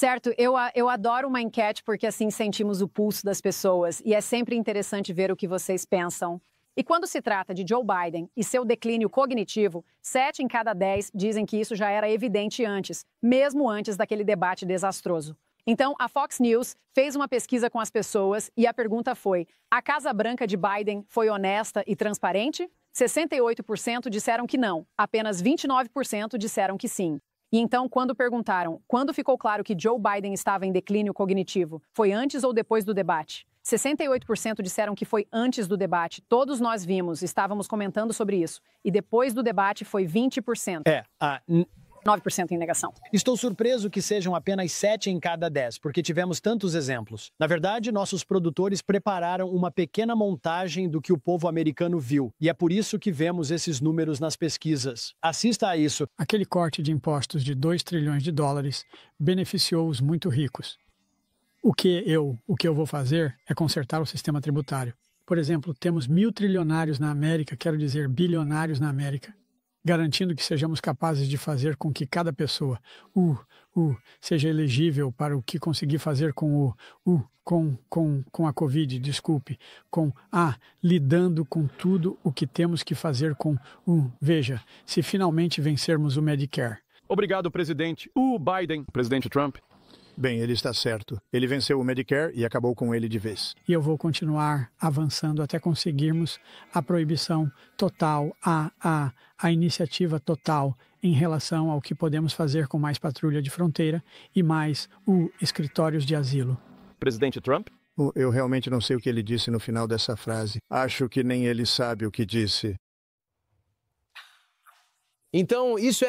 Certo, eu adoro uma enquete porque assim sentimos o pulso das pessoas e é sempre interessante ver o que vocês pensam. E quando se trata de Joe Biden e seu declínio cognitivo, 7 em cada 10 dizem que isso já era evidente antes, mesmo antes daquele debate desastroso. Então, a Fox News fez uma pesquisa com as pessoas e a pergunta foi: a Casa Branca de Biden foi honesta e transparente? 68% disseram que não, apenas 29% disseram que sim. E então, quando perguntaram quando ficou claro que Joe Biden estava em declínio cognitivo, foi antes ou depois do debate? 68% disseram que foi antes do debate. Todos nós vimos, estávamos comentando sobre isso. E depois do debate foi 20%. 9% em negação. Estou surpreso que sejam apenas 7 em cada 10, porque tivemos tantos exemplos. Na verdade, nossos produtores prepararam uma pequena montagem do que o povo americano viu. E é por isso que vemos esses números nas pesquisas. Assista a isso. Aquele corte de impostos de 2 trilhões de dólares beneficiou os muito ricos. O que eu vou fazer é consertar o sistema tributário. Por exemplo, temos 1.000 trilionários na América, quero dizer bilionários na América, garantindo que sejamos capazes de fazer com que cada pessoa seja elegível para o que conseguir fazer com com a Covid, lidando com tudo o que temos que fazer com veja, se finalmente vencermos o Medicare. Obrigado, presidente. O Biden, presidente Trump. Bem, ele está certo. Ele venceu o Medicare e acabou com ele de vez. E eu vou continuar avançando até conseguirmos a proibição total, a iniciativa total em relação ao que podemos fazer com mais patrulha de fronteira e mais escritórios de asilo. Presidente Trump? Eu realmente não sei o que ele disse no final dessa frase. Acho que nem ele sabe o que disse. Então, isso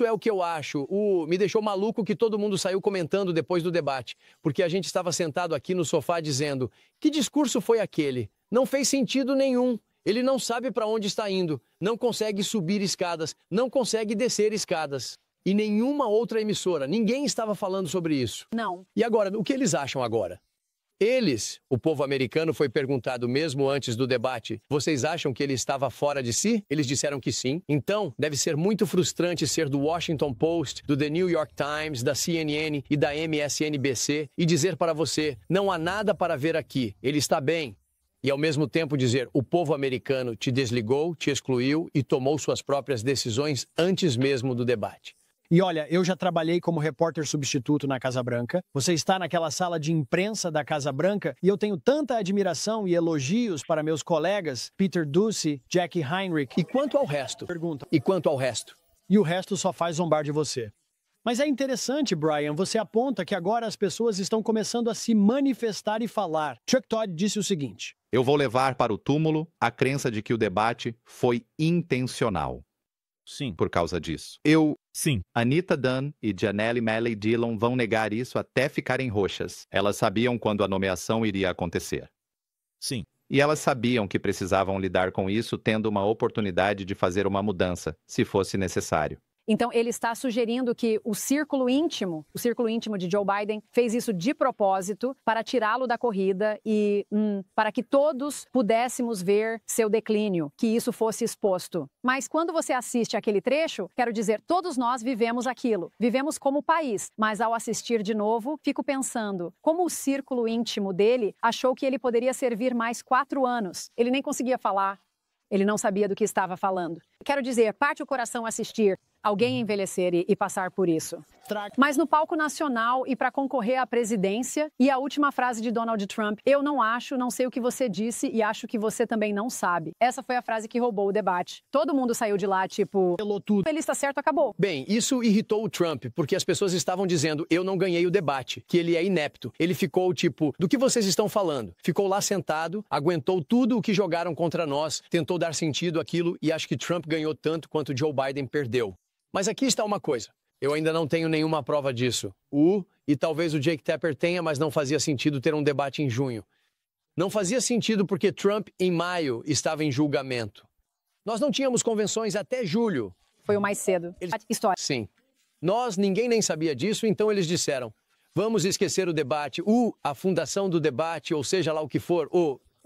é o que eu acho. Me deixou maluco que todo mundo saiu comentando depois do debate, porque a gente estava sentado aqui no sofá dizendo: que discurso foi aquele? Não fez sentido nenhum. Ele não sabe para onde está indo, não consegue subir escadas, não consegue descer escadas. E nenhuma outra emissora, ninguém estava falando sobre isso. Não. E agora, o que eles acham agora? O povo americano, foi perguntado mesmo antes do debate: vocês acham que ele estava fora de si? Eles disseram que sim. Então, deve ser muito frustrante ser do Washington Post, do The New York Times, da CNN e da MSNBC e dizer para você: não há nada para ver aqui, ele está bem. E ao mesmo tempo dizer: o povo americano te desligou, te excluiu e tomou suas próprias decisões antes mesmo do debate. E olha, eu já trabalhei como repórter substituto na Casa Branca. Você está naquela sala de imprensa da Casa Branca e eu tenho tanta admiração e elogios para meus colegas, Peter Doocy, Jackie Heinrich. E quanto ao resto? Pergunta. E quanto ao resto? E o resto só faz zombar de você. Mas é interessante, Brian, você aponta que agora as pessoas estão começando a se manifestar e falar. Chuck Todd disse o seguinte: eu vou levar para o túmulo a crença de que o debate foi intencional. Sim. Por causa disso. Sim. Anita Dunn e Janelle Malley Dillon vão negar isso até ficarem roxas. Elas sabiam quando a nomeação iria acontecer. Sim. E elas sabiam que precisavam lidar com isso tendo uma oportunidade de fazer uma mudança, se fosse necessário. Então, ele está sugerindo que o círculo íntimo de Joe Biden fez isso de propósito para tirá-lo da corrida e para que todos pudéssemos ver seu declínio, que isso fosse exposto. Mas quando você assiste aquele trecho, quero dizer, todos nós vivemos aquilo, vivemos como país, mas ao assistir de novo, fico pensando como o círculo íntimo dele achou que ele poderia servir mais 4 anos. Ele nem conseguia falar, ele não sabia do que estava falando. Quero dizer, parte o coração assistir alguém envelhecer e passar por isso. Mas no palco nacional e para concorrer à presidência, e a última frase de Donald Trump: eu não acho, não sei o que você disse e acho que você também não sabe. Essa foi a frase que roubou o debate. Todo mundo saiu de lá, tipo, ele está certo, acabou. Bem, isso irritou o Trump, porque as pessoas estavam dizendo: eu não ganhei o debate, que ele é inepto. Ele ficou tipo: do que vocês estão falando? Ficou lá sentado, aguentou tudo o que jogaram contra nós, tentou dar sentido àquilo e acho que Trump ganhou tanto quanto Joe Biden perdeu. Mas aqui está uma coisa. Eu ainda não tenho nenhuma prova disso. E talvez o Jake Tapper tenha, mas não fazia sentido ter um debate em junho. Não fazia sentido porque Trump, em maio, estava em julgamento. Nós não tínhamos convenções até julho. Foi o mais cedo. História. Sim. Ninguém nem sabia disso, então eles disseram: vamos esquecer o debate, a fundação do debate, ou seja lá o que for,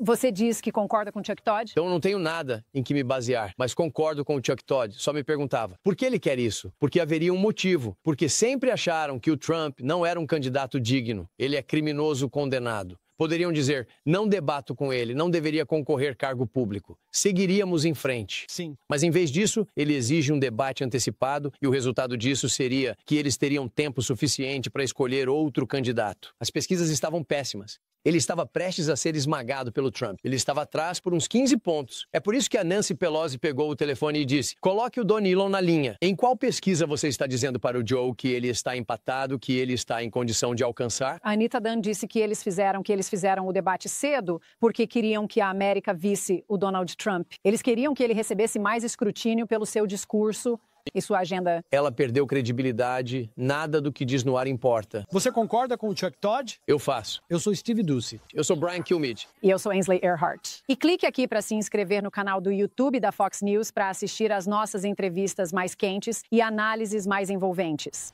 Você diz que concorda com Chuck Todd? Então eu não tenho nada em que me basear, mas concordo com o Chuck Todd. Só me perguntava, por que ele quer isso? Porque haveria um motivo. Porque sempre acharam que o Trump não era um candidato digno. Ele é criminoso condenado. Poderiam dizer, não debato com ele, não deveria concorrer cargo público. Seguiríamos em frente. Sim. Mas em vez disso, ele exige um debate antecipado e o resultado disso seria que eles teriam tempo suficiente para escolher outro candidato. As pesquisas estavam péssimas. Ele estava prestes a ser esmagado pelo Trump. Ele estava atrás por uns 15 pontos. É por isso que a Nancy Pelosi pegou o telefone e disse, coloque o Don Elon na linha. Em qual pesquisa você está dizendo para o Joe que ele está empatado, que ele está em condição de alcançar? A Anita Dunn disse que eles fizeram o debate cedo porque queriam que a América visse o Donald Trump. Eles queriam que ele recebesse mais escrutínio pelo seu discurso e sua agenda. Ela perdeu credibilidade, nada do que diz no ar importa. Você concorda com o Chuck Todd? Eu faço. Eu sou Steve Doocy. Eu sou Brian Kilmeade. E eu sou Ainsley Earhart. E clique aqui para se inscrever no canal do YouTube da Fox News para assistir às nossas entrevistas mais quentes e análises mais envolventes.